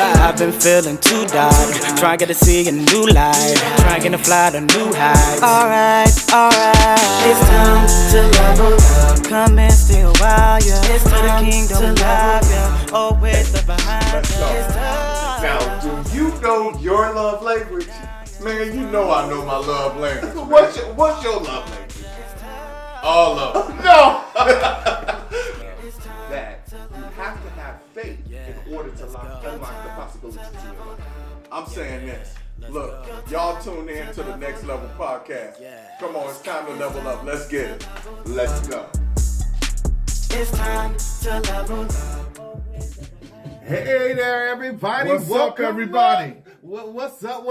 I've been feeling too dark, trying to see a new light, trying to fly to new heights. Alright, it's time to level up. Come and stay a while, yeah. It's to the kingdom live, yeah. Always the behind, yeah. Now, do you know your love language? Man, you know I know my love language. What's your love language? All of them. No! That you have to have faith in order to unlock the possibilities in your life. I'm saying this. Look, y'all tune in to the Next Level Podcast. Come on, it's time to level up. Let's get it. Let's go. It's time to level up. Hey there, everybody. What's up, everybody? What's up?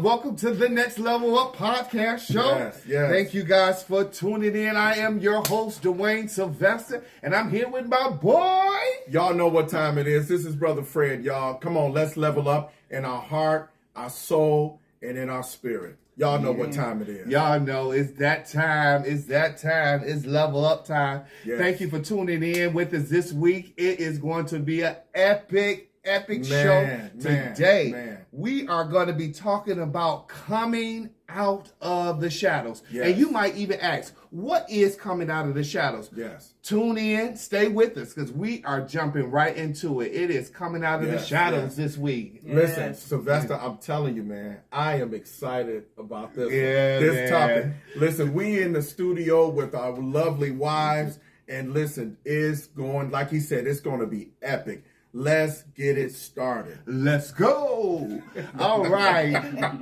Welcome to the Next Level Up podcast show. Yes. Thank you guys for tuning in. I am your host, Dwayne Sylvester, and I'm here with my boy. Y'all know what time it is. This is Brother Fred, y'all. Come on, let's level up in our heart, our soul, and in our spirit. Y'all know what time it is. Y'all know it's that time. It's level up time. Yes. Thank you for tuning in with us this week. It is going to be an epic show today. Man. We are going to be talking about coming out of the shadows. Yes. And you might even ask, what is coming out of the shadows? Yes. Tune in, stay with us, because we are jumping right into it. It is coming out of the shadows this week. Listen, Sylvester, I'm telling you, man, I am excited about this man. topic. Listen, we in the studio with our lovely wives, and listen, it's going, like he said, it's going to be epic. Let's get it started. Let's go. All right.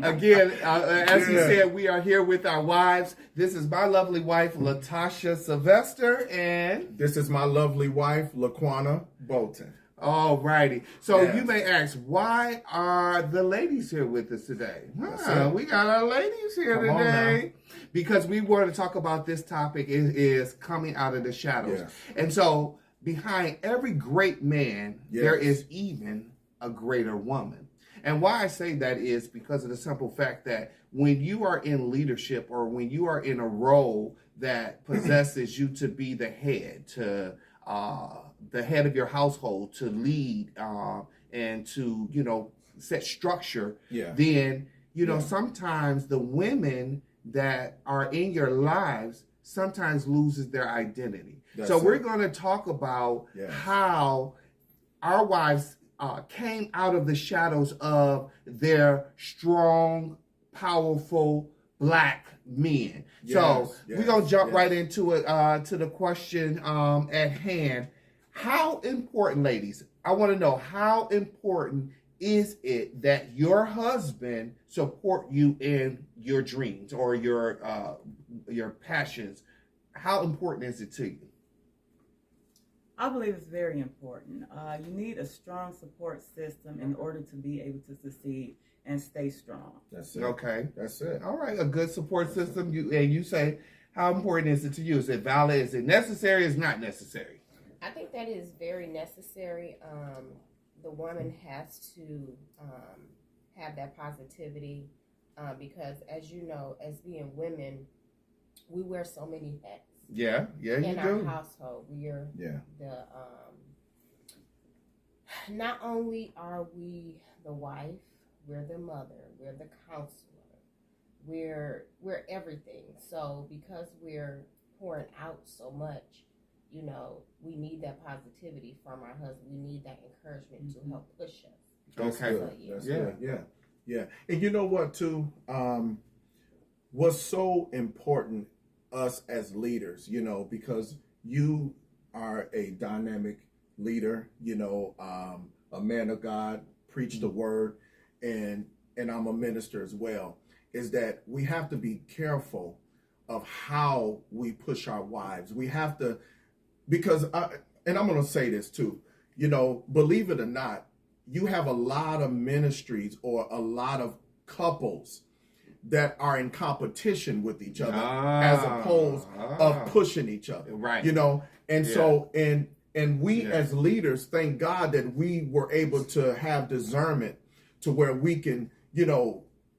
Again, as he said, we are here with our wives. This is my lovely wife, Latasha Sylvester, and this is my lovely wife, Laquana Bolton. all righty. So Yes. you may ask, why are the ladies here with us today? it. We got our ladies here Come on today. Because we want to talk about this topic is coming out of the shadows. Yes. And so behind every great man, Yes. there is even a greater woman. And why I say that is because of the simple fact that when you are in leadership or when you are in a role that possesses you to be the head of your household, to lead and to, set structure, then, sometimes the women that are in your lives sometimes loses their identity. We're going to talk about how our wives came out of the shadows of their strong, powerful black men. We're going to jump right into it, to the question at hand. How important, ladies, I want to know, how important is it that your husband support you in your dreams or your passions? How important is it to you? I believe it's very important. You need a strong support system in order to be able to succeed and stay strong. That's it. Okay. That's it. All right. A good support system. You say, how important is it to you? Is it valid? Is it necessary? Is it not necessary? I think that is very necessary. The woman has to have that positivity because, as you know, as being women, we wear so many hats. Yeah, you do. In our household, we are the not only are we the wife, we're the mother, we're the counselor, we're everything. So because we're pouring out so much, we need that positivity from our husband. We need that encouragement to help push us. Okay. That's good. Yeah. And you know what, too? What's so important, us as leaders, because you are a dynamic leader, a man of God, preach the word, and I'm a minister as well, is that we have to be careful of how we push our wives. We have to, because, and I'm going to say this too, believe it or not, you have a lot of ministries or a lot of couples that are in competition with each other as opposed of pushing each other. Right. So we as leaders, thank God that we were able to have discernment to where we can,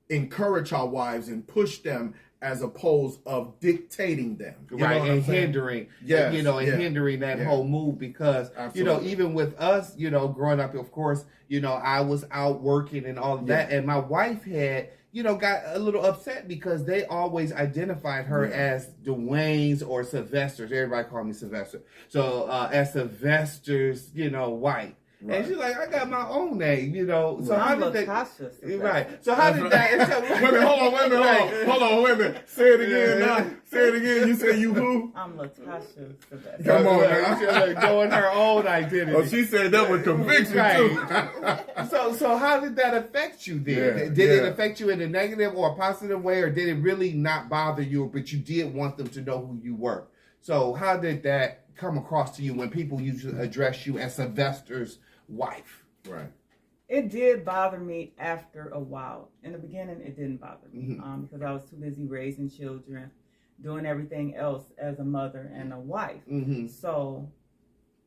encourage our wives and push them as opposed of dictating them. You know Right, what and I'm saying? hindering, Yes, hindering that whole move because, Absolutely. even with us, growing up, of course, I was out working and all of that, and my wife had, got a little upset because they always identified her as Dwayne's or Sylvester's. Everybody called me Sylvester. So, as Sylvester's, wife. Right. And she's like, I got my own name, So how I'm did that? Latasha Sylvester. Right. So how did that? Wait a minute, hold on, wait a minute. Say it again now. Say it again. You say you who? I'm Latasha Sylvester. Come on, man. She's like knowing her own identity. Oh, she said that with conviction too. So how did that affect you then? Yeah, Did it affect you in a negative or a positive way, or did it really not bother you, but you did want them to know who you were? So how did that come across to you when people usually address you as Sylvester's wife? Right. It did bother me after a while. In the beginning, it didn't bother me because I was too busy raising children, doing everything else as a mother and a wife. So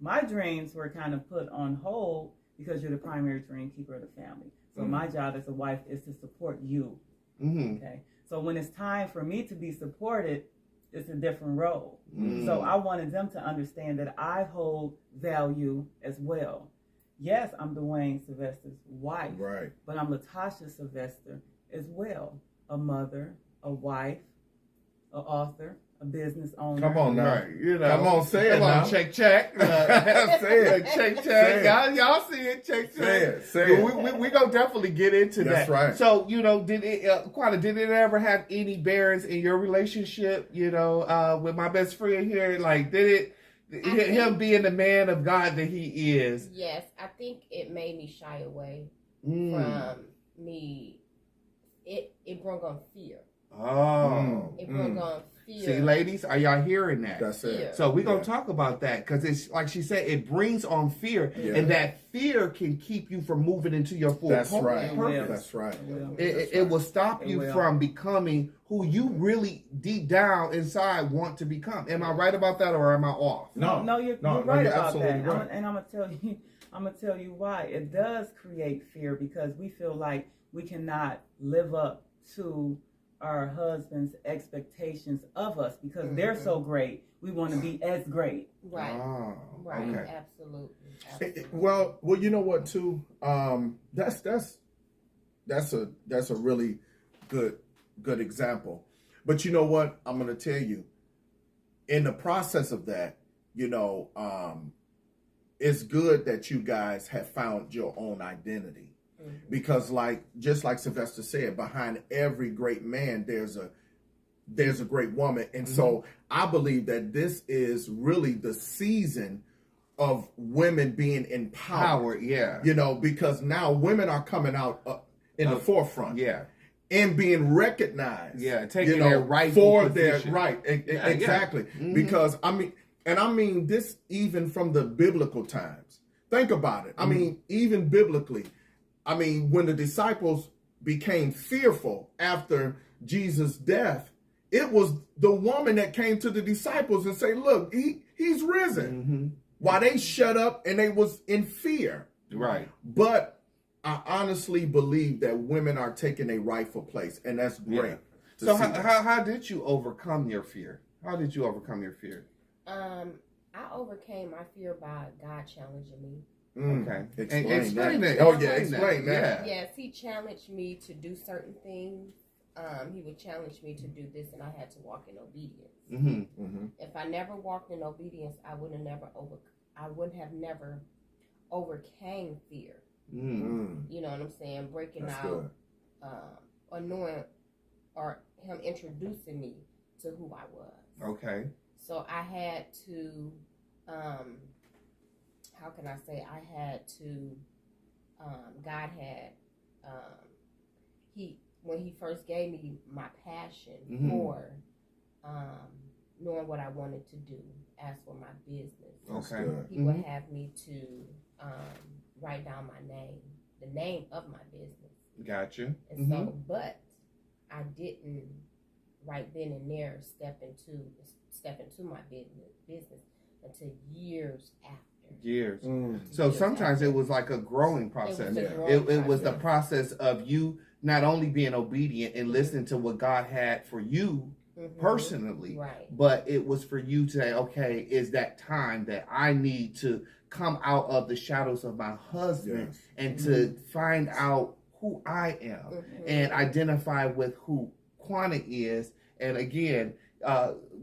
my dreams were kind of put on hold because you're the primary dream keeper of the family. So my job as a wife is to support you. Okay. So when it's time for me to be supported, it's a different role. So I wanted them to understand that I hold value as well. Yes, I'm Dwayne Sylvester's wife, Right. but I'm Latasha Sylvester as well. A mother, a wife, an author, a business owner. Come on now. Right, Come on, say it Come on, now. check. Say it. check. Say it. Y'all see it, check. Say it. We gonna definitely get into That's that. right. So, did it ever have any bearings in your relationship, with my best friend here? Like, did him being the man of God that he is? Yes, I think it made me shy away from me. It brought on fear. Oh. It brought on fear. See, ladies, are y'all hearing that? That's it. Fear. So we're going to talk about that because it's like she said, it brings on fear, and that fear can keep you from moving into your full That's purpose. right. That's right. It will stop you from becoming who you really deep down inside want to become. Am I right about that, or am I off? No, you're right you're about that. absolutely right. And I'm gonna tell you why. It does create fear because we feel like we cannot live up to our husband's expectations of us because they're so great. We want to be as great. Right. Oh, Right. okay. Absolutely. Well, you know what too? That's a really good example. But you know what? I'm gonna tell you, in the process of that, it's good that you guys have found your own identity. Because just like Sylvester said, behind every great man, there's a great woman. And so I believe that this is really the season of women being empowered. Because now women are coming out in the forefront. And being recognized. Taking their rightful position. Exactly. Because I mean this even from the biblical times. Think about it. I mean, even biblically, when the disciples became fearful after Jesus' death, it was the woman that came to the disciples and say, look, he's risen. While they shut up and they was in fear. Right. But I honestly believe that women are taking a rightful place, and that's great. So how did you overcome your fear? How did you overcome your fear? I overcame my fear by God challenging me. Okay. Explain that. that. Oh, yeah, explain that. Yes, he challenged me to do certain things. He would challenge me to do this, and I had to walk in obedience. If I never walked in obedience, I would have never overcame fear. You know what I'm saying? Breaking That's out, or knowing, or him introducing me to who I was. Okay. So I had to, how can I say? God had, when he first gave me my passion for knowing what I wanted to do as for my business. Okay. He would have me to write down my name, the name of my business. Gotcha. And so, but I didn't right then and there step into my business until years after. So sometimes it was like a growing process. It was the process of you not only being obedient and listening to what God had for you personally, but it was for you to say, okay, is that time that I need to come out of the shadows of my husband and to find out who I am and identify with who Quanta is. And again,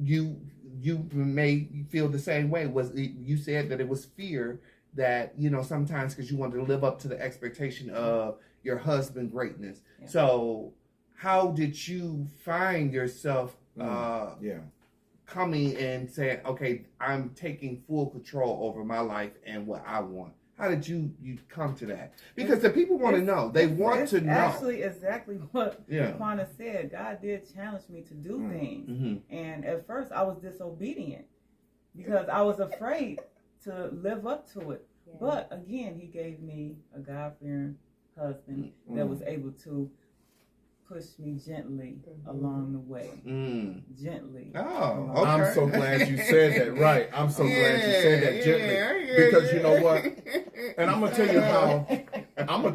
you may feel the same way. You said that it was fear that, sometimes because you wanted to live up to the expectation of your husband's greatness. Yeah. So how did you find yourself coming and saying, okay, I'm taking full control over my life and what I want? How did you come to that? Because the people want to know. They want to know. Actually, exactly what Quanta said. God did challenge me to do things. And at first, I was disobedient because I was afraid to live up to it. Yeah. But again, he gave me a God-fearing husband that was able to push me gently along the way. Gently. Oh, okay. I'm so glad you said that. Right. I'm so glad you said that gently. Because you know what? And I'm gonna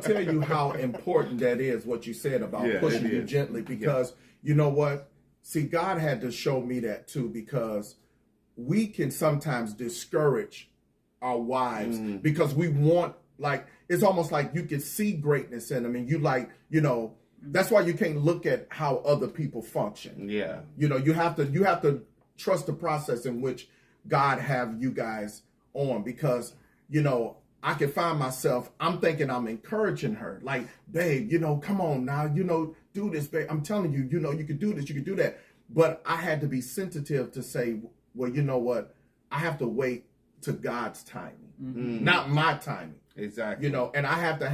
tell you how important that is, what you said about pushing you gently. Because you know what? See, God had to show me that too, because we can sometimes discourage our wives because we want, like, it's almost like you can see greatness in them and you that's why you can't look at how other people function. Yeah. You have to trust the process in which God have you guys on, because, I can find myself, I'm thinking I'm encouraging her. Like, babe, come on now, do this, babe. I'm telling you, you can do this, you can do that. But I had to be sensitive to say, well, you know what? I have to wait to God's timing, not my timing. Exactly. And I have to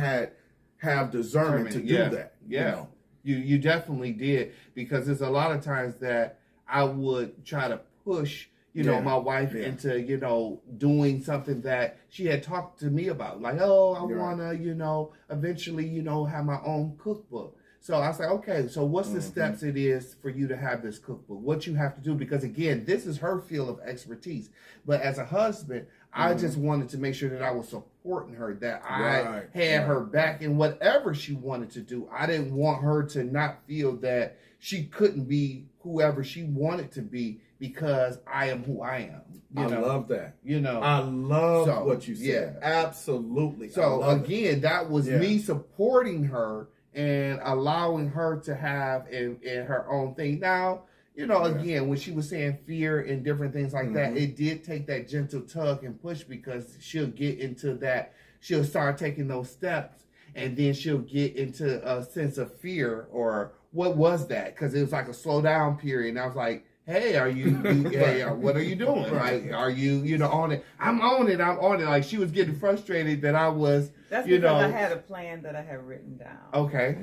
have discernment to do that. Yeah. You definitely did, because there's a lot of times that I would try to push, my wife into, doing something that she had talked to me about. Like, oh, I want to, eventually, have my own cookbook. So I said, okay, so what's the steps it is for you to have this cookbook? What you have to do? Because again, this is her field of expertise. But as a husband, I just wanted to make sure that I was supporting her, that I had her back in whatever she wanted to do. I didn't want her to not feel that she couldn't be whoever she wanted to be, because I am who I am. I love that. I love what you said. Yeah. Absolutely. So again, that was me supporting her and allowing her to have in her own thing. Now, again, when she was saying fear and different things like that, it did take that gentle tug and push, because she'll get into that. She'll start taking those steps, and then she'll get into a sense of fear, or what was that? Because it was like a slow down period. And I was like, hey, are you hey, what are you doing? Like, are you, on it? I'm on it. Like, she was getting frustrated that I was, That's because I had a plan that I had written down. Okay.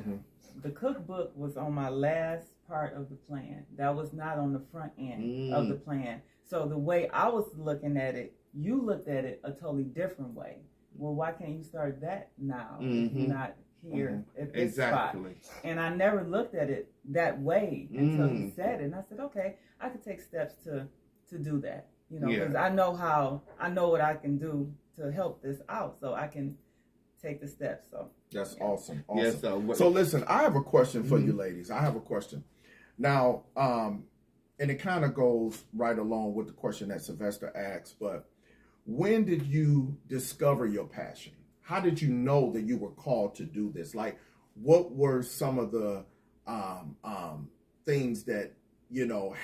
The cookbook was on my last part of the plan. That was not on the front end of the plan. So the way I was looking at it, you looked at it a totally different way. Well, why can't you start that now if you're not here at this spot? And I never looked at it that way until he said it. And I said, okay, I could take steps to do that. Because I know what I can do to help this out, so I can take the steps. So that's awesome. Yes, so listen, I have a question for you ladies. I have a question. Now, and it kind of goes right along with the question that Sylvester asked, but when did you discover your passion? How did you know that you were called to do this? Like, what were some of the things that,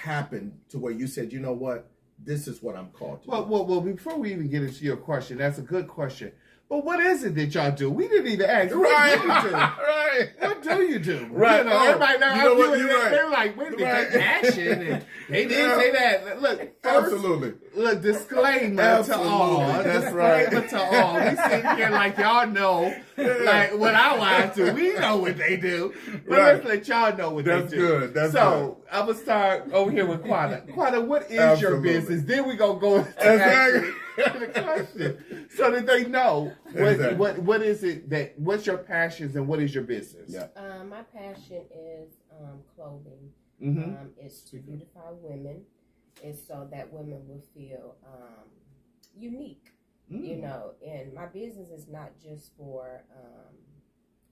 happened to where you said, you know what, this is what I'm called to do? Well, before we even get into your question, that's a good question. But what is it that y'all do? We didn't even ask. Right. What do you do? Right. Everybody now, they're like, wait a minute, passion. And they didn't say that. Look, first, absolutely. Look, disclaimer to all. That's disclaimer to all. We sitting here like y'all know, like what our wives do. We know what they do. But let's let y'all know what they do. That's good. That's so good. I'm gonna start over here with Quanta. Quanta, what is your business? Then we gonna go into the question, so that they know what is it that, what's your passions and what is your business? Yeah. My passion is clothing. It's to beautify women. It's so that women will feel unique, and my business is not just for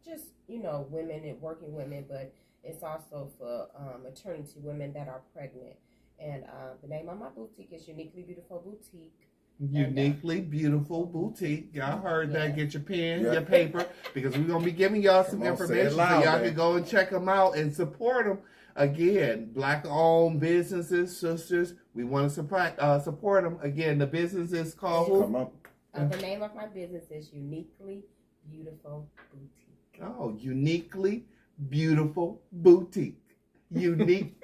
just women and working women, but it's also for maternity women that are pregnant. And the name of my boutique is Uniquely Beautiful Boutique. Uniquely Beautiful Boutique. Y'all heard that. Get your pen, your paper, because we're going to be giving y'all some information so y'all can go and check them out and support them. Again, Black-owned businesses, sisters, we want to support them. Again, the business is called who? The name of my business is Uniquely Beautiful Boutique. Oh, Uniquely Beautiful Boutique. Unique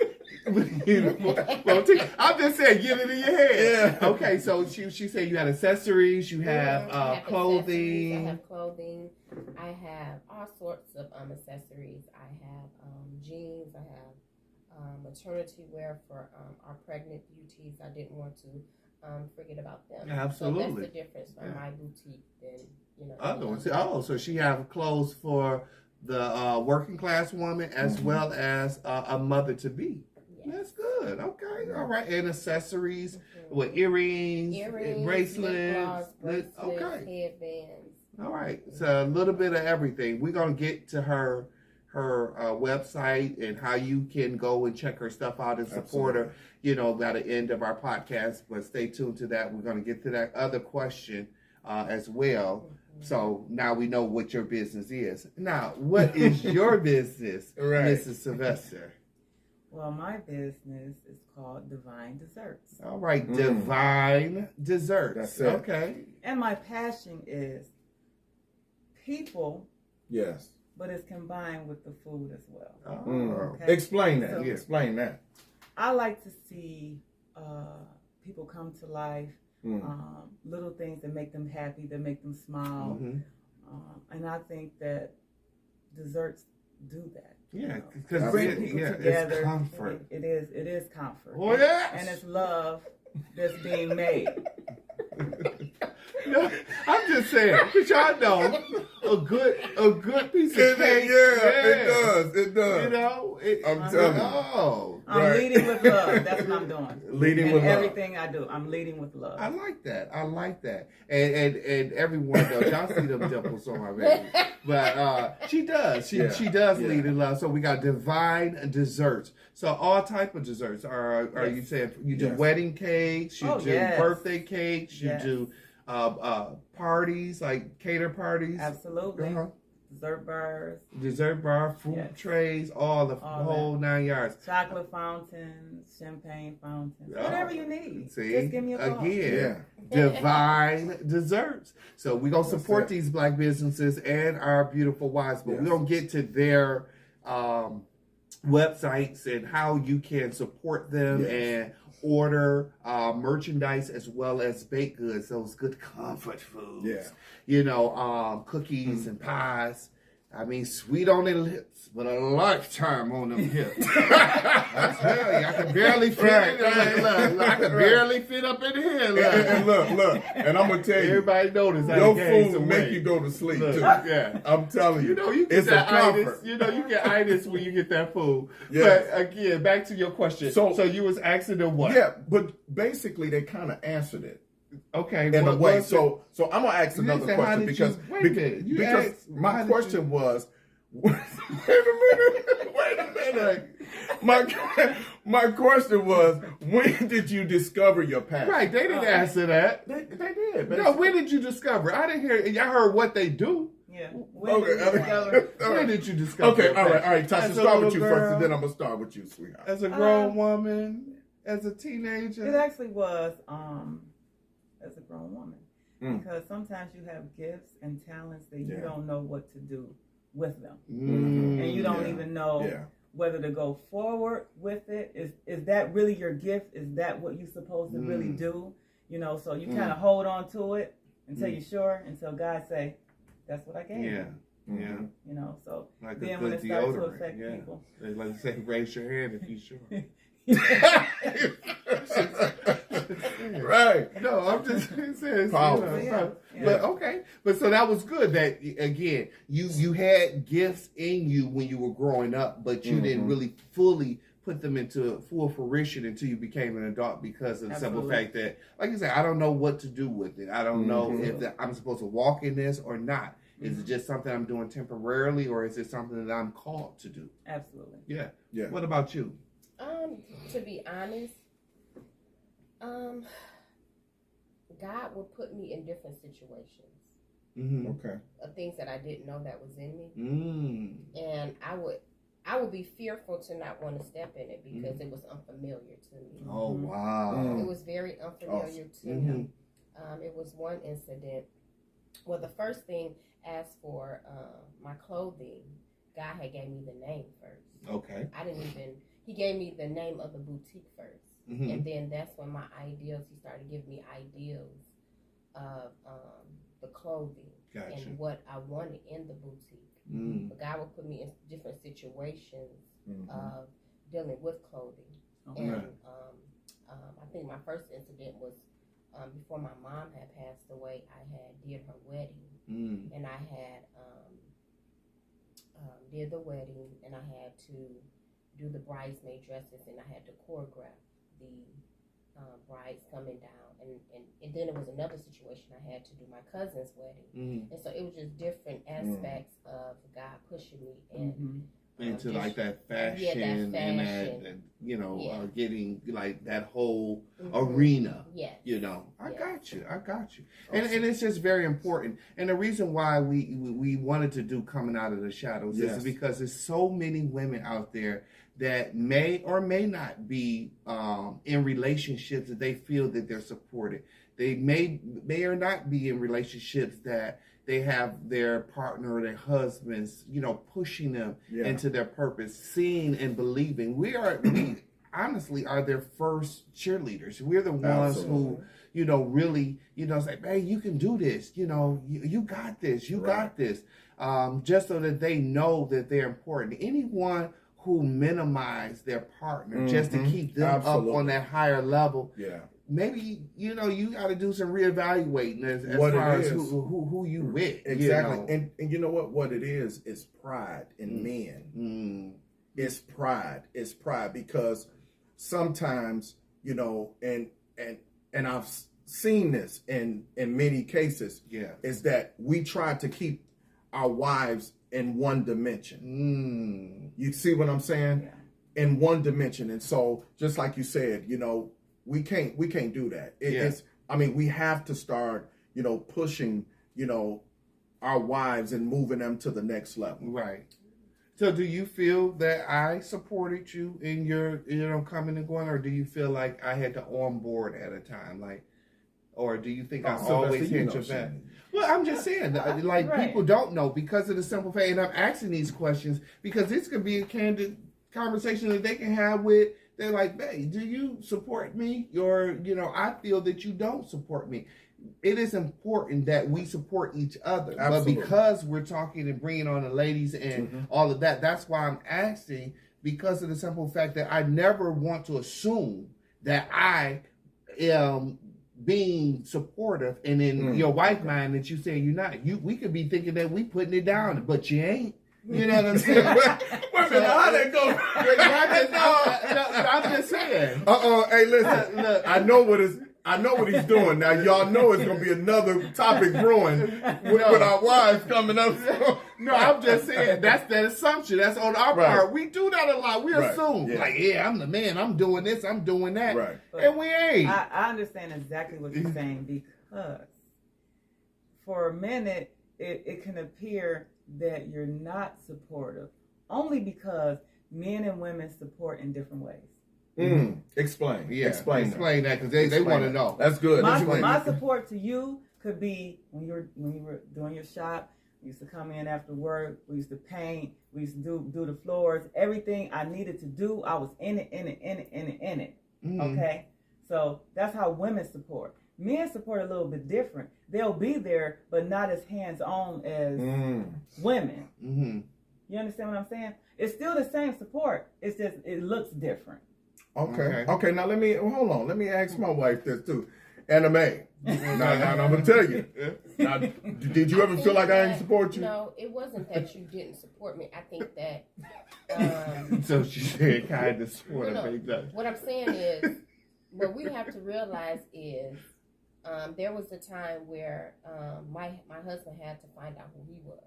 Beautiful Boutique. I'm just saying, get it in your head. Yeah. Okay, so she said you had accessories, you have clothing. I have clothing. I have all sorts of accessories. I have jeans. I have maternity wear for our pregnant beauties. I didn't want to forget about them. Absolutely. So that's the difference from my boutique than other ones. Oh, so she have clothes for the working class woman as well as a mother to be. Yes. That's good. Okay. All right. And accessories with earrings, bracelets. Okay. Headbands. All right. So a little bit of everything. We're gonna get to her website and how you can go and check her stuff out and support her, by the end of our podcast. But stay tuned to that. We're going to get to that other question as well. So now we know what your business is. Now, what is your business, Mrs. Sylvester? Well, my business is called Divine Desserts. All right, Divine Desserts. That's it. Okay. And my passion is people. Yes. But it's combined with the food as well. Okay. Explain that. So, explain that. I like to see people come to life, little things that make them happy, that make them smile. And I think that desserts do that. Yeah, because bring people together. It's comfort. It is comfort. Oh, yes. And it's love that's being made. No, I'm just saying, because y'all know a good piece of cake. It does. I'm telling you. I'm leading with love. That's what I'm doing. Leading with love. Everything I do, I'm leading with love. I like that. And everyone knows, y'all see them dimples on my baby. But she does. She does lead in love. So we got Divine Desserts. So all type of desserts. Are you saying you do wedding cakes? You do birthday cakes? You do parties, like cater parties? Absolutely. Dessert bars, fruit trays, all the whole 9 yards. Chocolate fountains, champagne fountains, whatever you need. See, just give me a call. Again, Divine Desserts. So we're going to support these Black businesses and our beautiful wives, but we're going to get to their websites and how you can support them and order merchandise as well as baked goods, those good comfort foods. Cookies and pies. I mean, sweet on the lips, but a lifetime on them hips. I tell you, I can barely fit I can barely fit up in here. And look, and I'm gonna tell you, everybody notice your food make you go to sleep too. Yeah, I'm telling you, you get it's that a comfort. You get itis when you get that food. Yes. But again, back to your question. So you was asking them what? Yeah, but basically they kind of answered it. Okay, in a way. So I'm gonna ask another question because my question was. Wait a minute. My question was, when did you discover your passion? Right, they didn't answer that. They did. No, when did you discover? I didn't hear. Y'all heard what they do. Yeah. When did you discover? Okay, all right. Tasha, start with you first, and then I'm gonna start with you, sweetheart. As a grown woman, as a teenager, it actually was. As a grown woman, because sometimes you have gifts and talents that you don't know what to do with them, and you don't even know whether to go forward with it. Is that really your gift? Is that what you're supposed to really do? So you kind of hold on to it until you're sure, until God say, "That's what I gave you." Yeah. So like then when it starts to affect people, they like to say, "Raise your hand if you're sure." Right. No, I'm just saying. But okay. But so that was good that, again, you had gifts in you when you were growing up, but you didn't really fully put them into full fruition until you became an adult because of the simple fact that, like you said, I don't know what to do with it. I don't know if I'm supposed to walk in this or not. Is it just something I'm doing temporarily, or is it something that I'm called to do? Absolutely. Yeah. Yeah. What about you? To be honest, God would put me in different situations. Mm-hmm. Okay. Of things that I didn't know that was in me. And I would be fearful to not want to step in it because it was unfamiliar to me. Oh, wow. It was very unfamiliar to me. It was one incident. Well, the first thing, as for my clothing, God had gave me the name first. Okay. He gave me the name of the boutique first. And then that's when he started giving me ideals of the clothing and what I wanted in the boutique. But God would put me in different situations of dealing with clothing. And I think my first incident was before my mom had passed away. I had did her wedding, and I had did the wedding, and I had to do the bridesmaid dresses, and I had to choreograph the brides coming down, and then it was another situation. I had to do my cousin's wedding, and so it was just different aspects of God pushing me into like that fashion, and that, getting like that whole arena. Yes. I got you. And it's just very important. And the reason why we wanted to do Coming Out of the Shadows is because there's so many women out there that may or may not be in relationships that they feel that they're supported. They may or not be in relationships that they have their partner or their husbands, pushing them into their purpose, seeing and believing. We honestly are their first cheerleaders. We're the ones who, really, say, hey, you can do this. You got this. You got this. Just so that they know that they're important. Anyone who minimize their partner just to keep them up on that higher level. Yeah. Maybe you got to do some reevaluating as far as who you with. Exactly, and you know what it is pride in men. It's pride. It's pride because sometimes and I've seen this in many cases. Is that we try to keep our wives in one dimension. You see what I'm saying? Yeah. In one dimension, and so just like you said, we can't do that. It's we have to start, pushing, our wives and moving them to the next level. Right. So do you feel that I supported you in your, coming and going, or do you feel like I had to onboard at a time? Or do you think I always hit your back? Well, I'm just saying, people don't know because of the simple fact, and I'm asking these questions because this could be a candid conversation that they can have with. They're like, hey, do you support me? Or, I feel that you don't support me. It is important that we support each other. Absolutely. But because we're talking and bringing on the ladies and all of that, that's why I'm asking, because of the simple fact that I never want to assume that I am being supportive and in your wife mind that you say you're not. We could be thinking that we putting it down, but you ain't. You know what I'm saying? Wait a minute, how that go? I'm just saying. Hey, listen. Look, I know what he's doing. Now, y'all know it's going to be another topic brewing with our wives coming up. No, I'm just saying, that's that assumption. That's on our part. We do that a lot. We assume, I'm the man. I'm doing this. I'm doing that. Right. And we ain't. I understand exactly what you're saying because for a minute, it can appear that you're not supportive only because men and women support in different ways. Explain. Yeah. Explain that because they want to know. That's good. My support to you could be when you were doing your shop. We used to come in after work. We used to paint. We used to do the floors. Everything I needed to do, I was in it. Okay, so that's how women support. Men support a little bit different. They'll be there, but not as hands-on as women. You understand what I'm saying? It's still the same support. It's just it looks different. Okay. Now hold on. Let me ask my wife this too. Anna Mae. Now I'm gonna tell you. Now, did you ever feel like I didn't support you? No, it wasn't that you didn't support me. I think that. So she said, kind of support. What I'm saying is, what we have to realize is, there was a time where my husband had to find out who he was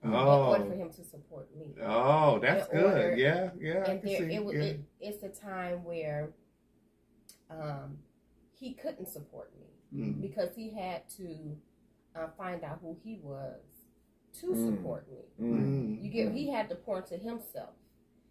in Oh, order for him to support me. oh, that's In order- good. Yeah, yeah. I And can there, see. Yeah. it's a time where he couldn't support me Mhm. because he had to find out who he was to support me. Mhm. You get, he had to pour into himself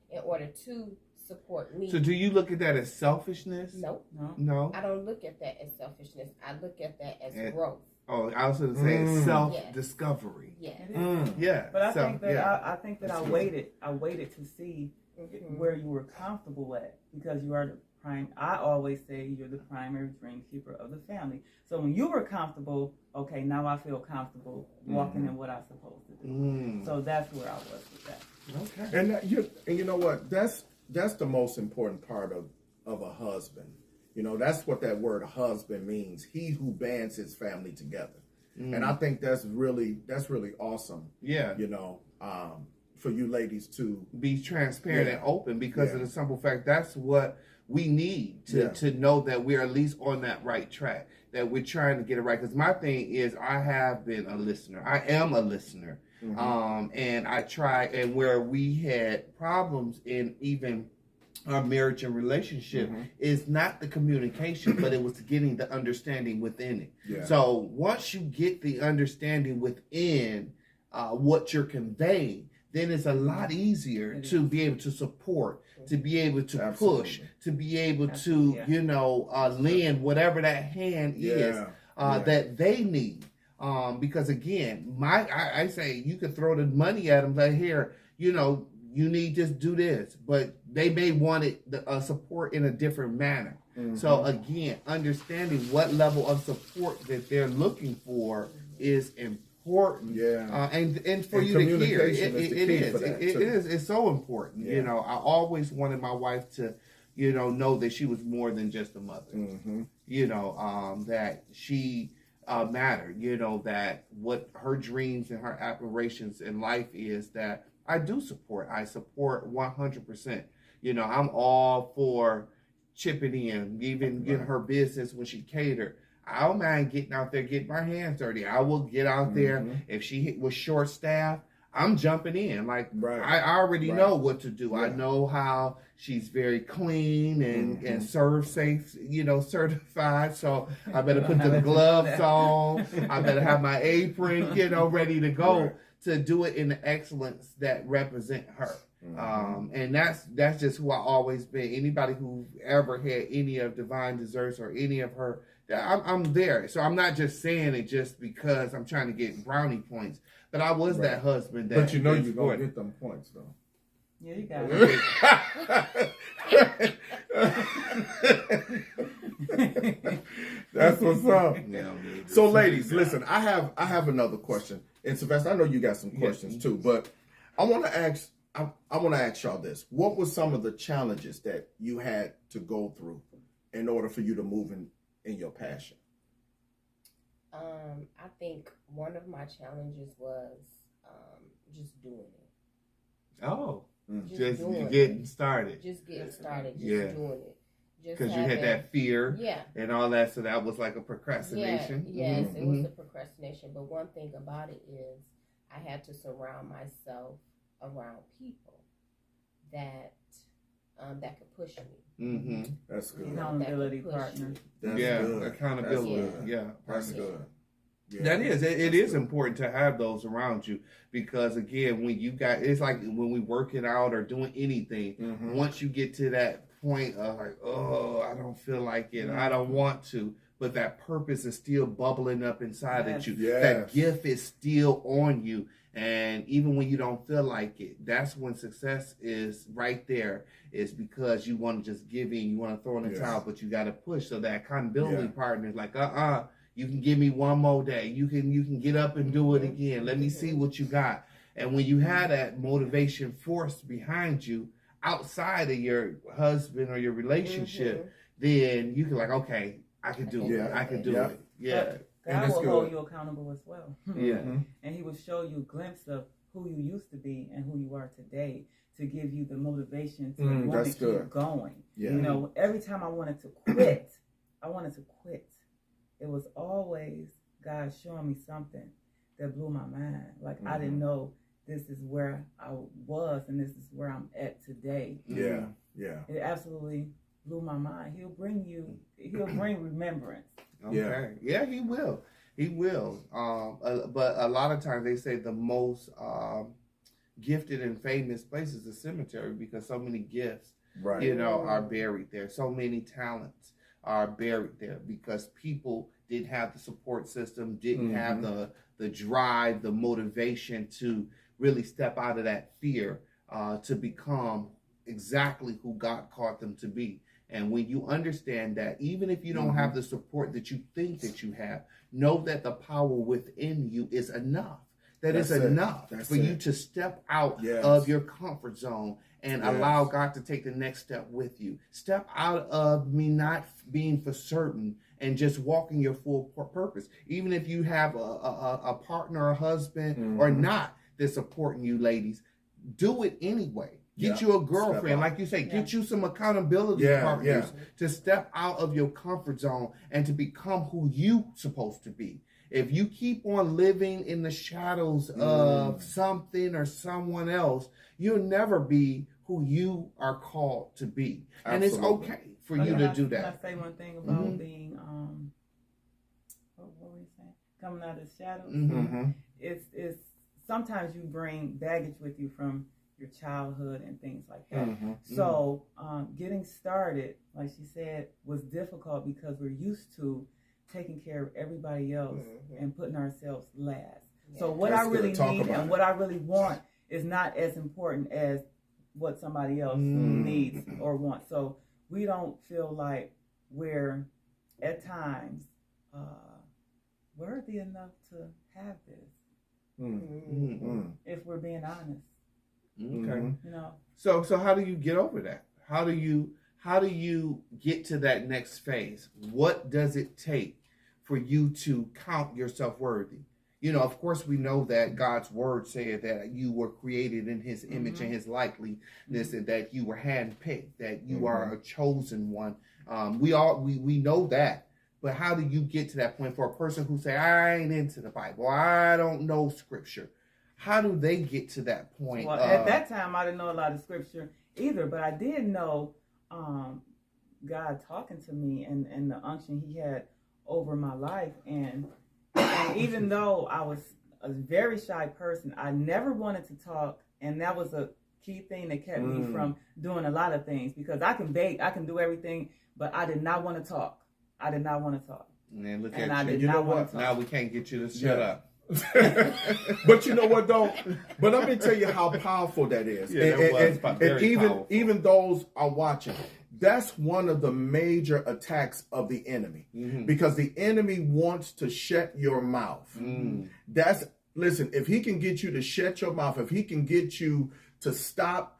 in order to support me. So, do you look at that as selfishness? No, No? No. I don't look at that as selfishness. I look at that as Yeah. growth. Oh, I was going to say Mm. self-discovery. Yeah. It is. Yeah. But I so, think that yeah. I think that That's I good. waited to see Mhm. where you were comfortable at, because you are the prime. I always say you're the primary dream keeper of the family. So when you were comfortable, okay, now I feel comfortable walking in what I'm supposed to do. Mm. So that's where I was with that. Okay. And you know what? That's the most important part of a husband. You know, that's what that word husband means. He who bands his family together. And I think that's really awesome. Yeah. You know, for you ladies to Be transparent Yeah. and open because of Yeah. the simple fact that's what we need to know that we're at least on that right track, that we're trying to get it right. Because my thing is, I have been a listener. I am a listener. And I try, and where we had problems in even our marriage and relationship is not the communication, but it was getting the understanding within it. Yeah. So once you get the understanding within what you're conveying, then it's a lot easier to be able to support, to be able to push, Absolutely. to be able to, Absolutely, yeah. lend whatever that hand is Yeah. that they need. Because again, I say you could throw the money at them, like, here, you need to do this, but they may want it support in a different manner. So again, understanding what level of support that they're looking for is important. Yeah. And for And you to hear, communication is the key for that, it too. is. It's so important. Yeah. I always wanted my wife to, know that she was more than just a mother. That she mattered. That what her dreams and her aspirations in life is, that I do support. I support 100%. I'm all for chipping in, even getting her business when she catered. I don't mind getting out there, getting my hands dirty. I will get out there. If she was short staffed, I'm jumping in. Like, I already know what to do. Yeah. I know how she's very clean and serve safe, certified. So I better put the gloves on. I better have my apron, ready to go to do it in the excellence that represent her. And that's just who I always been. Anybody who ever had any of Divine Desserts or any of her, I'm there. So I'm not just saying it just because I'm trying to get brownie points, but I was that husband. But you're gonna get them points though. Yeah, you got it. That's what's up. Yeah, So, ladies, listen. I have another question. And Sylvester, I know you got some questions too, but I want to ask. I want to ask y'all this: what were some of the challenges that you had to go through in order for you to move in your passion? I think one of my challenges was just doing it. Oh, Just doing it. getting started. Just getting started. Just Yeah. doing it. Because you had that fear Yeah. and all that, so that was like a procrastination. Yeah, yes, it was a procrastination. But one thing about it is I had to surround myself around people that that could push me. That's good. Accountability That could push partner. me. That's Yeah, good. accountability. That's good. Yeah, That's partnership. good. Yeah. That is. It That's is good. important to have those around you because, again, when you got, it's like when we working out or doing anything, once you get to that point of like, oh, I don't feel like it, I don't want to, but that purpose is still bubbling up inside of you. Yes. That gift is still on you. And even when you don't feel like it, that's when success is right there. Is because you want to just give in, you want to throw in the towel, but you got to push. So that accountability partner is like, you can give me one more day. You can get up and do it again. Let me see what you got. And when you have that motivation force behind you outside of your husband or your relationship, then you can like, okay, I can do it. I can do it. Yeah. God it's will good. hold you accountable as well. Yeah. And he will show you a glimpse of who you used to be and who you are today to give you the motivation to want to that's keep good. going. Yeah. Every time I wanted to quit, it was always God showing me something that blew my mind. Like I didn't know this is where I was and this is where I'm at today. Yeah, yeah. It absolutely blew my mind. He'll bring remembrance. Okay. Yeah, he will. He will. But a lot of times they say the most gifted and famous place is the cemetery because so many gifts, Right. you know, are buried there. So many talents are buried there because people didn't have the support system, didn't have the drive, the motivation to really step out of that fear to become exactly who God called them to be. And when you understand that, even if you don't have the support that you think that you have, know that the power within you is enough. That's enough for you to step out of your comfort zone and allow God to take the next step with you. Step out of me not being for certain and just walking your full purpose. Even if you have a partner, a husband, or not that's supporting you, ladies, do it anyway. Get you a girlfriend, like you say, get you some accountability partners to step out of your comfort zone and to become who you supposed to be. If you keep on living in the shadows of something or someone else, you'll never be who you are called to be. And it's okay for you to do that. Can I say one thing about being, what were you saying? Coming out of the shadows? It's sometimes you bring baggage with you from your childhood and things like that. So getting started, like she said, was difficult because we're used to taking care of everybody else and putting ourselves last. So what I really need and what I really want is not as important as what somebody else needs or wants. So we don't feel like we're at times worthy enough to have this. If we're being honest. Okay. You know. So how do you get over that? How do you get to that next phase? What does it take for you to count yourself worthy? You know, of course, we know that God's word said that you were created in his image and his likeness, and that you were handpicked, that you are a chosen one. We know that. But how do you get to that point for a person who say, I ain't into the Bible, I don't know scripture? How do they get to that point? Well, at that time, I didn't know a lot of scripture either, but I did know God talking to me and the unction he had over my life. And even though I was a very shy person, I never wanted to talk. And that was a key thing that kept me from doing a lot of things, because I can bake, I can do everything, but I did not want to talk. I did not want to talk. And look and at I you. did not want to talk. Now we can't get you to shut up. But you know what though? But let me tell you how powerful that is. And even those are watching. That's one of the major attacks of the enemy, because the enemy wants to shut your mouth. Listen, if he can get you to shut your mouth, if he can get you to stop,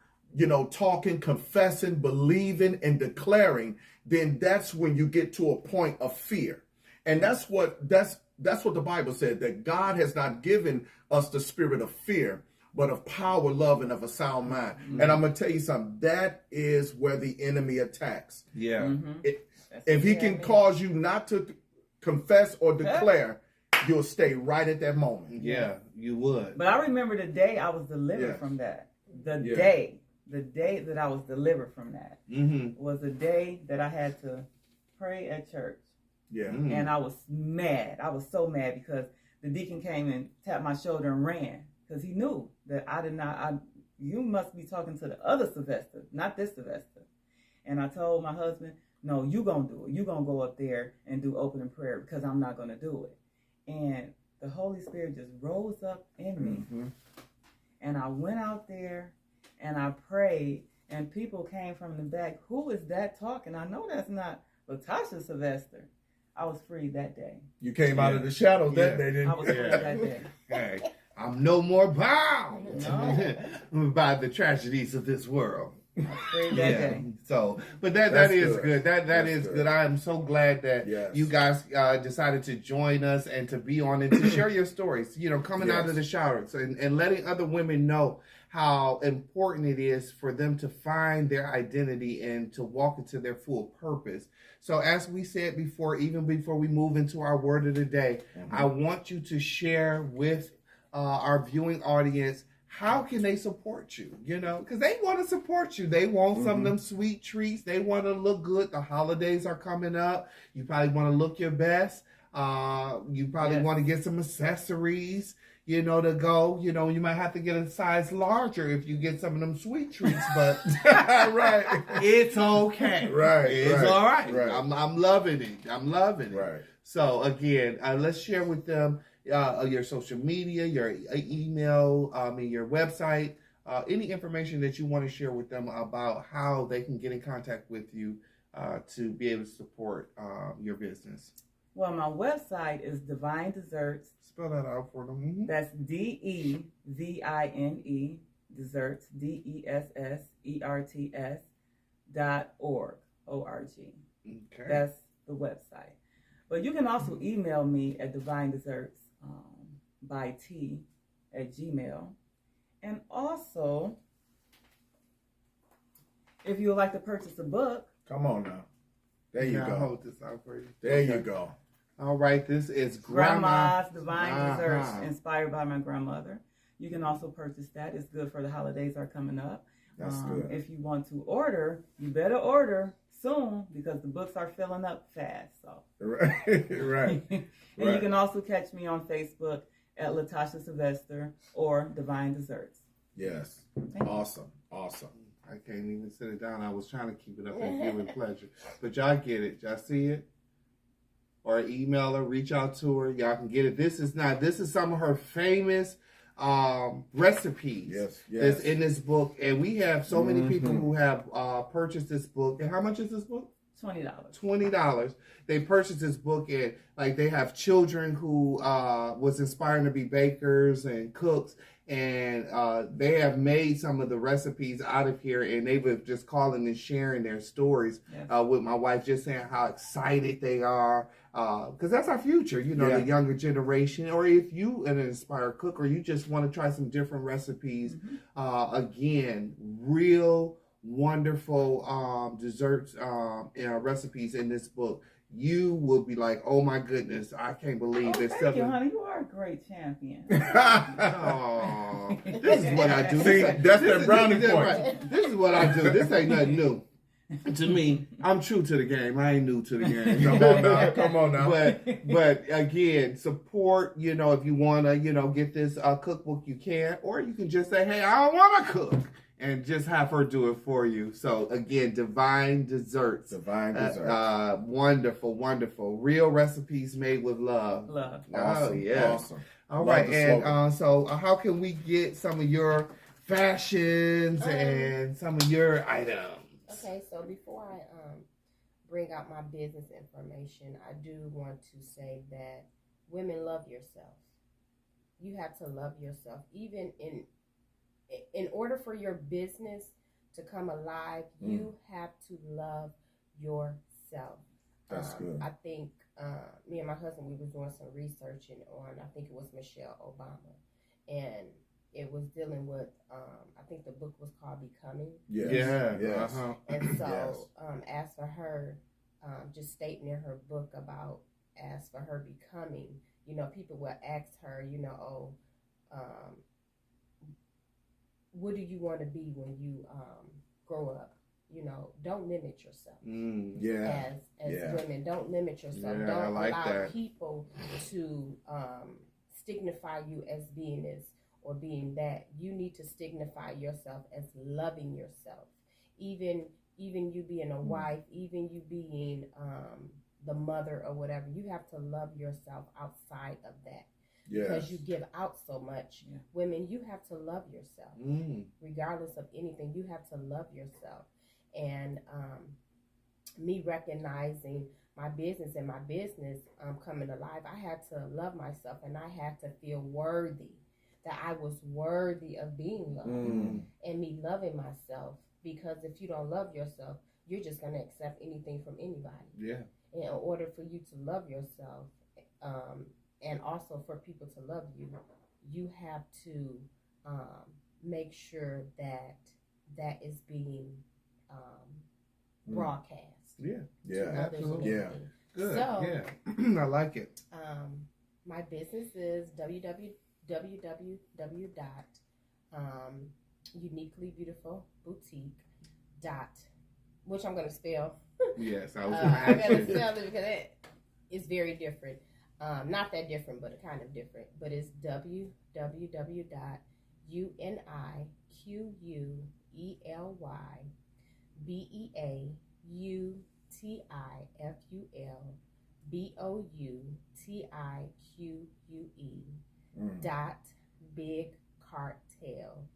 talking, confessing, believing, and declaring, then that's when you get to a point of fear. And that's what the Bible said, that God has not given us the spirit of fear, but of power, love, and of a sound mind. And I'm going to tell you something. That is where the enemy attacks. Yeah. If he can cause you not to confess or declare, you'll stay right at that moment. Yeah, you would. But I remember the day I was delivered from that. The day that I was delivered from that was the day that I had to pray at church. Yeah. And I was mad. I was so mad because the deacon came and tapped my shoulder and ran, because he knew that you must be talking to the other Sylvester, not this Sylvester. And I told my husband, no, you gonna do it. You gonna go up there and do opening prayer, because I'm not gonna do it. And the Holy Spirit just rose up in me. And I went out there and I prayed, and people came from the back. Who is that talking? I know that's not Latasha Sylvester. I was free that day. You came out of the shadows that day, didn't you? I was free that day. Hey, I'm no more bound by the tragedies of this world. I was free that day. So, but that is good. That is good. I am so glad that you guys decided to join us and to be on and to share your stories. Coming out of the showers and letting other women know how important it is for them to find their identity and to walk into their full purpose. So as we said before, even before we move into our word of the day, I want you to share with our viewing audience, how can they support you? You know, because they want to support you. They want some of them sweet treats. They want to look good. The holidays are coming up. You probably want to look your best. You probably want to get some accessories, you know, to go. You know, you might have to get a size larger if you get some of them sweet treats, but Right. it's okay. Right. It's right, all right. Right. I'm loving it. I'm loving it. Right. So again, let's share with them your social media, your email, and your website, any information that you want to share with them about how they can get in contact with you to be able to support your business. Well, my website is Divine Desserts. Spell that out for them. Mm-hmm. That's DEVINE, Desserts, DESSERTS.org, O-R-G. Okay. That's the website. But you can also email me at divinedesserts@gmail. And also, if you would like to purchase a book. Come on now. There you I'll go. hold this out for you. There you go. All right. This is Grandma's Divine Uh-huh. Desserts, inspired by my grandmother. You can also purchase that. It's good for the holidays are coming up. That's good. If you want to order, you better order soon because the books are filling up fast. So Right. Right. and Right. you can also catch me on Facebook at Latasha Sylvester or Divine Desserts. Yes. Thank you. Awesome. Awesome. I can't even sit it down. I was trying to keep it up and give it pleasure. But y'all get it. Y'all see it? Or email her, reach out to her. Y'all can get it. This is some of her famous recipes. Yes. That's in this book. And we have so many people who have purchased this book. And how much is this book? $20. $20. They purchased this book, and like they have children who was inspiring to be bakers and cooks, and they have made some of the recipes out of here, and they were just calling and sharing their stories with my wife, just saying how excited they are, because that's our future, you know, the younger generation. Or if you an inspired cook, or you just want to try some different recipes, again, real wonderful desserts and recipes in this book. You will be like, oh my goodness, I can't believe this. Thank you, honey. You are a great champion. Oh, this is what I do. See, that's that brownie point. Right. This is what I do. This ain't nothing new to me. I'm true to the game. I ain't new to the game. Come on now. Come on now. But again, support. You know, if you want to, you know, get this cookbook, you can, or you can just say, hey, I don't want to cook, and just have her do it for you. So again, Divine Desserts. Divine Desserts. Wonderful, wonderful. Real recipes made with love. Love. Awesome. Oh, yeah. Awesome. All Love right. the And slogan. so how can we get some of your fashions and some of your items? Okay, so before I bring out my business information, I do want to say that women, love yourself. You have to love yourself. Even in order for your business to come alive, you have to love yourself. That's good. I think me and my husband, we was doing some researching on, I think it was Michelle Obama, and it was dealing with, I think the book was called Becoming. Yes. Yeah. Yes. Uh-huh. And so, Yes. as for her, just stating in her book about, as for her becoming, you know, people will ask her, you know, what do you want to be when you grow up? You know, don't limit yourself. Yeah. As women, don't limit yourself. Yeah, Don't I like allow that. people to signify you as being this or being that. You need to signify yourself as loving yourself. Even you being a wife, even you being the mother or whatever, you have to love yourself outside of that. Yes. Because you give out so much. Women, you have to love yourself. Regardless of anything, you have to love yourself. And me recognizing my business and my business coming alive, I had to love myself, and I had to feel worthy, that I was worthy of being loved, and me loving myself. Because if you don't love yourself, you're just going to accept anything from anybody. Yeah. In order for you to love yourself, and also for people to love you, you have to make sure that that is being broadcast. Yeah, absolutely. Yeah. Good. So, I like it. My business is www.uniquelybeautifulboutique. Which I'm going to spell. Yes, I was I'm going to spell it because it's very different. Not that different, but kind of different. But it's Awesome, www.uniquelybeautifulboutique.com.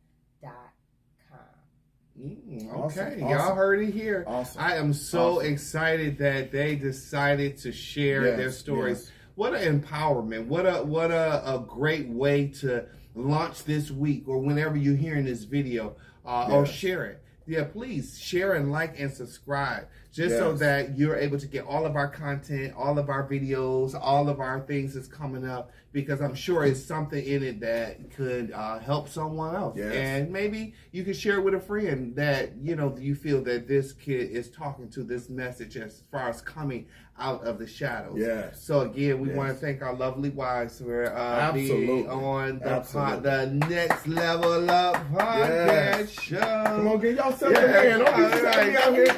Okay, awesome. Y'all heard it here. Awesome. I am so Awesome. excited that they decided to share their stories. Yes. What an empowerment! What a great way to launch this week, or whenever you're hearing this video, or share it. Yeah, please share and like and subscribe, just so that you're able to get all of our content, all of our videos, all of our things that's coming up, because I'm sure it's something in it that could help someone else. Yes. And maybe you could share with a friend that, you feel that this kid is talking to this message as far as coming out of the shadows. Yes. So again, we Yes. want to thank our lovely wives for Absolutely. being on Absolutely. the Next Level Up podcast Yes. show. Come on, get y'all something in. Don't be silly out here.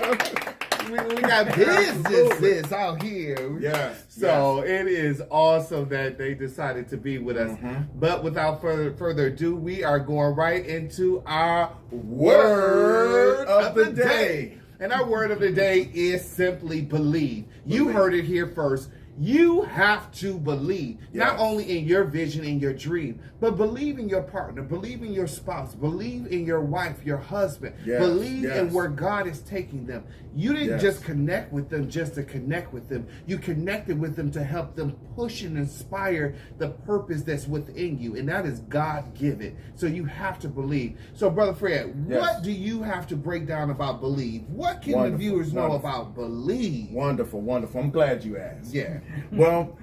We got businesses out here. Yes. So it is awesome that they decided to be with us. But without further ado, we are going right into our word of the day. And our word of the day is simply believe. You heard it here first. You have to believe, not only in your vision and your dream, but believe in your partner, believe in your spouse, believe in your wife, your husband, believe in where God is taking them. You didn't just connect with them just to connect with them. You connected with them to help them push and inspire the purpose that's within you, and that is God-given. So you have to believe. So, Brother Fred, what do you have to break down about believe? What can the viewers know about believe? Wonderful, wonderful. I'm glad you asked. Yeah. Well,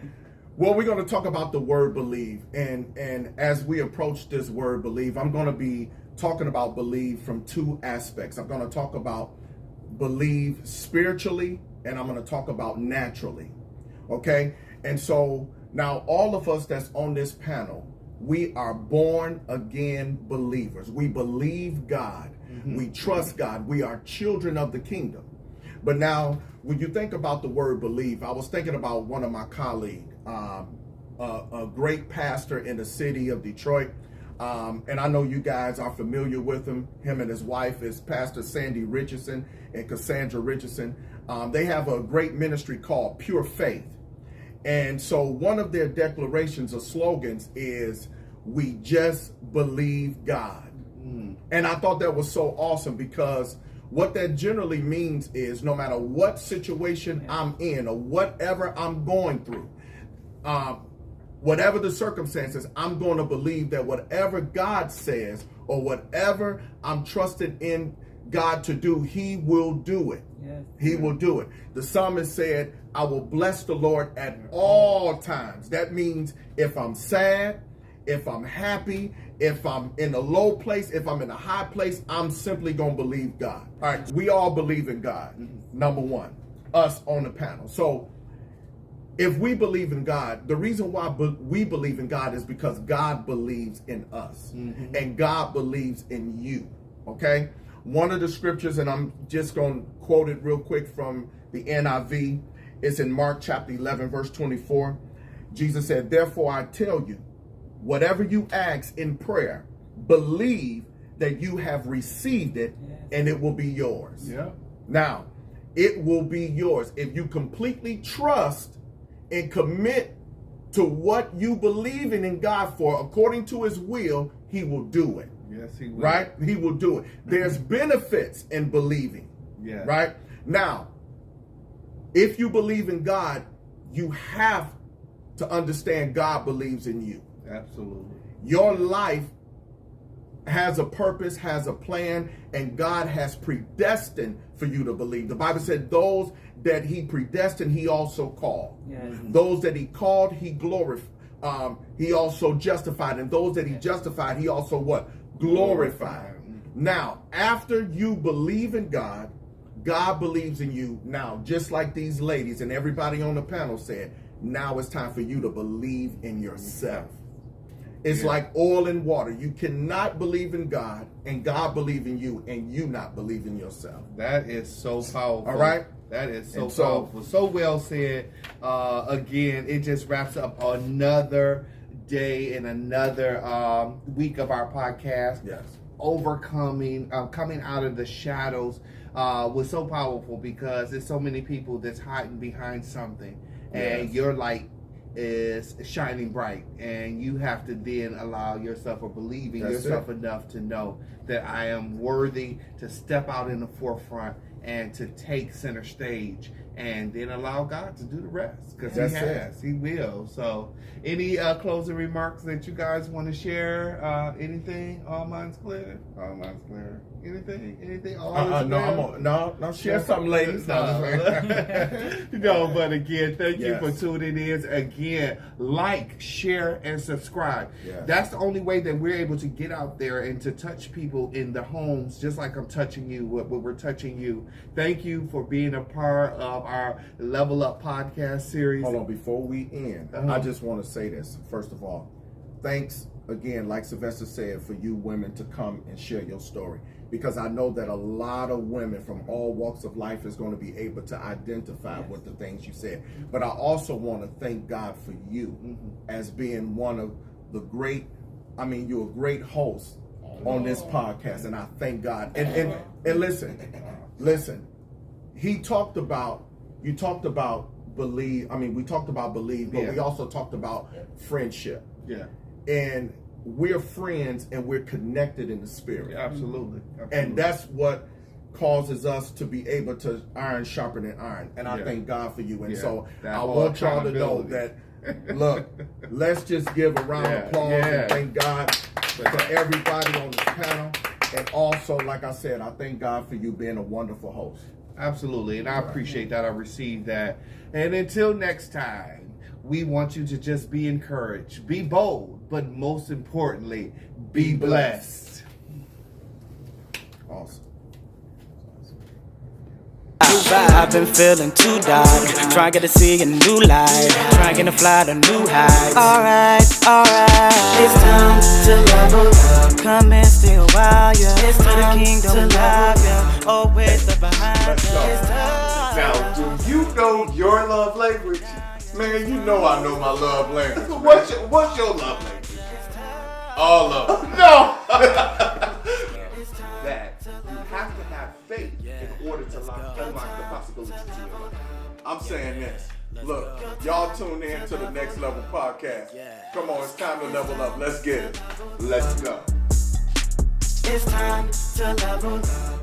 we're going to talk about the word believe, and as we approach this word believe, I'm going to be talking about believe from two aspects. I'm going to talk about believe spiritually, and I'm going to talk about naturally. Okay? And so now all of us that's on this panel, we are born again believers. We believe God. We trust God. We are children of the kingdom. But now, when you think about the word believe, I was thinking about one of my colleagues, a great pastor in the city of Detroit. And I know you guys are familiar with him. Him and his wife is Pastor Sandy Richardson and Cassandra Richardson. They have a great ministry called Pure Faith. And so one of their declarations or slogans is, we just believe God. And I thought that was so awesome, because what that generally means is no matter what situation I'm in or whatever I'm going through, whatever the circumstances, I'm going to believe that whatever God says or whatever I'm trusted in God to do, He will do it. Yes. He will do it. The psalmist said, I will bless the Lord at all times. That means if I'm sad, if I'm happy, if I'm in a low place, if I'm in a high place, I'm simply going to believe God. All right, we all believe in God, number one, us on the panel. So if we believe in God, the reason why we believe in God is because God believes in us, and God believes in you, okay? One of the scriptures, and I'm just going to quote it real quick from the NIV, it's in Mark chapter 11, verse 24. Jesus said, therefore I tell you, whatever you ask in prayer, believe that you have received it, and it will be yours. Yeah. Now, it will be yours. If you completely trust and commit to what you believe in God for, according to His will, He will do it. Yes, He will. Right? He will do it. There's benefits in believing. Yeah. Right? Now, if you believe in God, you have to understand God believes in you. Absolutely. Your life has a purpose, has a plan, and God has predestined for you to believe. The Bible said those that He predestined, He also called. Yes. Those that He called, He glorified. He also justified. And those that He justified, He also what? glorified. Now, after you believe in God, God believes in you. Now, just like these ladies and everybody on the panel said, now it's time for you to believe in yourself. It's like oil and water. You cannot believe in God and God believe in you and you not believe in yourself. That is so powerful. All right? That is so powerful. So well said. Again, it just wraps up another day and another week of our podcast. Yes. Overcoming, coming out of the shadows was so powerful because there's so many people that's hiding behind something. And your light is shining bright, and you have to then allow yourself or believe in yourself enough to know that I am worthy to step out in the forefront and to take center stage, and then allow God to do the rest, because He will. So any closing remarks that you guys want to share? Anything? All minds clear? Anything? No, share something, ladies. No, but again, thank you for tuning in. Again, like, share, and subscribe. Yes. That's the only way that we're able to get out there and to touch people in their homes, just like I'm touching you, what we're touching you. Thank you for being a part of our Level Up podcast series. Hold on, before we end, I just want to say this. First of all, thanks again, like Sylvester said, for you women to come and share your story. Because I know that a lot of women from all walks of life is going to be able to identify with the things you said. But I also want to thank God for you as being one of the great, you're a great host on this podcast. And I thank God. And listen, you talked about believe. We talked about believe, but we also talked about friendship. Yeah. And we're friends and we're connected in the spirit. Yeah, absolutely. And that's what causes us to be able to iron sharpen iron. And I thank God for you. And so I want y'all to know that, look, let's just give a round of applause and thank God for everybody on this panel. And also, like I said, I thank God for you being a wonderful host. Absolutely. And I appreciate that. I received that. And until next time, we want you to just be encouraged, be bold, but most importantly, be blessed. Awesome. I've been feeling too dark, trying to see a new light, trying to fly to new heights. Alright, it's time to level up. Come and stay a while, It's to the kingdom live, always the behind Now, do you know your love language? Man, you know I know my love language. What's your love language? All of them. No! That you have to have faith in order to unlock the possibilities in your life. I'm saying this. Look, y'all tune in to the Next Level podcast. Come on, it's time to level up. Let's get it. Let's go. It's time to level up.